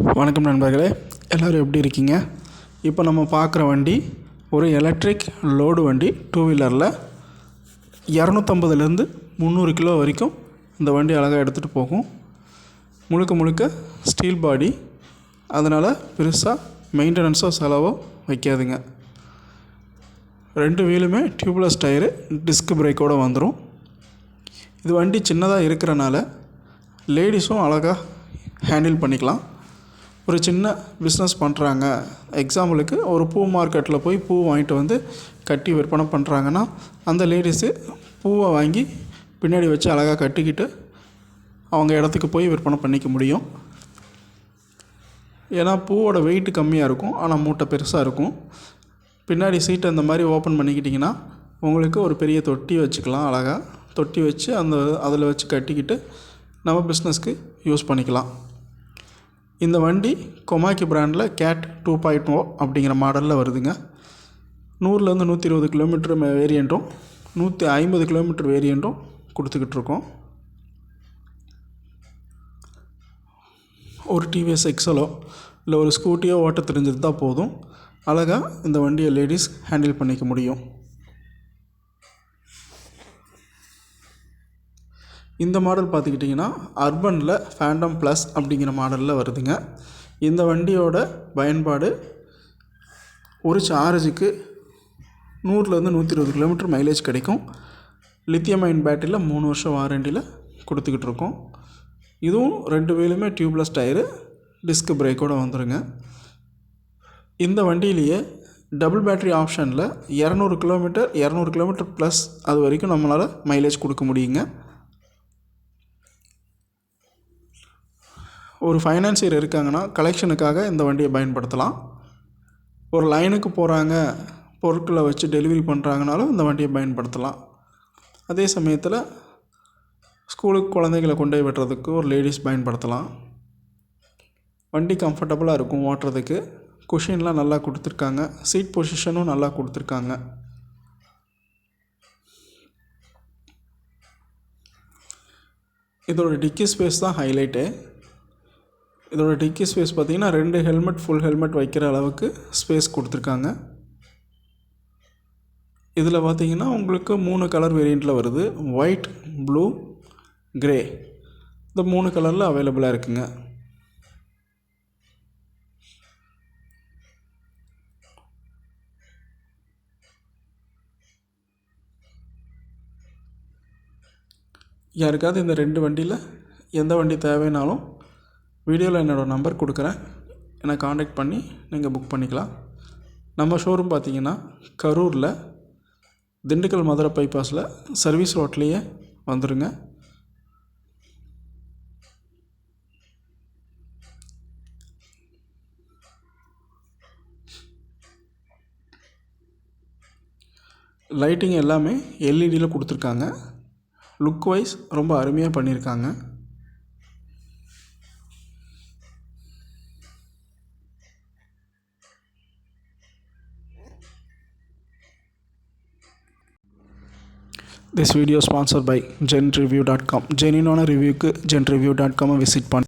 வணக்கம் நண்பர்களே, எல்லோரும் எப்படி இருக்கீங்க? இப்போ நம்ம பார்க்குற வண்டி ஒரு எலக்ட்ரிக் லோடு வண்டி. டூ வீலரில் 250லேருந்து 300 கிலோ வரைக்கும் இந்த வண்டி அழகாக எடுத்துகிட்டு போகும். முழுக்க ஸ்டீல் பாடி, அதனால் பெருசாக மெயின்டெனன்ஸோ செலவோ வைக்காதுங்க. 2 வீலுமே டியூப்லெஸ் டயரு, டிஸ்க் பிரேக்கோடு வந்துடும். இது வண்டி சின்னதாக இருக்கிறனால லேடிஸும் அழகாக ஹேண்டில் பண்ணிக்கலாம். ஒரு சின்ன பிஸ்னஸ் பண்ணுறாங்க, எக்ஸாம்பிளுக்கு ஒரு பூ மார்க்கெட்டில் போய் பூ வாங்கிட்டு வந்து கட்டி விற்பனை பண்ணுறாங்கன்னா, அந்த லேடிஸு பூவை வாங்கி பின்னாடி வச்சு அழகாக கட்டிக்கிட்டு அவங்க இடத்துக்கு போய் விற்பனை பண்ணிக்க முடியும். ஏன்னா பூவோட வெயிட் கம்மியாக இருக்கும், ஆனால் மூட்டை பெருசாக இருக்கும். பின்னாடி சீட்டை இந்த மாதிரி ஓப்பன் பண்ணிக்கிட்டிங்கன்னா உங்களுக்கு ஒரு பெரிய தொட்டி வச்சுக்கலாம். அழகாக தொட்டி வச்சு அதில் வச்சு கட்டிக்கிட்டு நம்ம பிஸ்னஸ்க்கு யூஸ் பண்ணிக்கலாம். இந்த வண்டி கொமாக்கி பிராண்டில் கேட் 2.0 அப்படிங்கிற மாடலில் வருதுங்க. 100லேருந்து 120 கிலோமீட்டர் வேரியண்ட்டும் 150 கிலோமீட்டர் வேரியண்ட்டும் கொடுத்துக்கிட்ருக்கோம். ஒரு டிவிஎஸ் எக்ஸலோ இல்லை ஒரு ஸ்கூட்டியோ ஓட்ட தெரிஞ்சது தான் போதும், அழகாக இந்த வண்டியை லேடிஸ் ஹேண்டில் பண்ணிக்க முடியும். இந்த மாடல் பார்த்துக்கிட்டிங்கன்னா அர்பனில் ஃபேண்டம் ப்ளஸ் அப்படிங்கிற மாடலில் வருதுங்க. இந்த வண்டியோட பயன்பாடு ஒரு சார்ஜுக்கு 100லேருந்து 120 கிலோமீட்டர் மைலேஜ் கிடைக்கும். லித்தியம் அயன் பேட்டரியில் 3 வருஷம் வாரண்டியில் கொடுத்துக்கிட்டு இருக்கோம். இதுவும் 2 வீலுமே டியூப்லெஸ் டயரு, டிஸ்க் பிரேக்கோடு வந்துடுங்க. இந்த வண்டியிலேயே டபுள் பேட்டரி ஆப்ஷனில் 200 கிலோமீட்டர் ப்ளஸ் அது வரைக்கும் நம்மளால் மைலேஜ் கொடுக்க முடியுங்க. ஒரு ஃபைனான்சியர் இருக்காங்கன்னா கலெக்ஷனுக்காக இந்த வண்டியை பயன்படுத்தலாம். ஒரு லைனுக்கு போகிறாங்க, பொருட்களை வச்சு டெலிவரி பண்ணுறாங்கனாலும் இந்த வண்டியை பயன்படுத்தலாம். அதே சமயத்தில் ஸ்கூலுக்கு குழந்தைகளை கொண்டு போய் விடுறதுக்கு ஒரு லேடிஸ் பயன்படுத்தலாம். வண்டி கம்ஃபர்டபுளாக இருக்கும் ஓட்டுறதுக்கு. குஷின்லாம் நல்லா கொடுத்துருக்காங்க, சீட் பொசிஷனும் நல்லா கொடுத்துருக்காங்க. இதோட டிக்கி ஸ்பேஸ் தான் ஹைலைட்டு. இதோட டிக்கி ஸ்பேஸ் பார்த்திங்கன்னா 2 ஹெல்மெட், ஃபுல் ஹெல்மெட் வைக்கிற அளவுக்கு ஸ்பேஸ் கொடுத்துருக்காங்க. இதில் பார்த்திங்கன்னா உங்களுக்கு 3 கலர் வேரியண்ட்டில் வருது. ஒயிட், ப்ளூ, கிரே, இந்த 3 கலரில் அவைலபிளாக இருக்குங்க. யாருக்காவது இந்த 2 வண்டியில் எந்த வண்டி தேவைனாலும் வீடியோவில் என்னோடய நம்பர் கொடுக்குறேன், என்னை காண்டாக்ட் பண்ணி நீங்கள் புக் பண்ணிக்கலாம். நம்ம ஷோரூம் பார்த்திங்கன்னா கரூரில் திண்டுக்கல் மதுரை பைபாஸில் சர்வீஸ் ரோட்லேயே வந்துடுங்க. லைட்டிங் எல்லாமே எல்இடியில் கொடுத்துருக்காங்க. லுக் வைஸ் ரொம்ப அருமையாக பண்ணியிருக்காங்க. This video sponsored by genreview.com. ஜெனியூனான ரிவ்யூக்கு genreview.com visit பண்ணி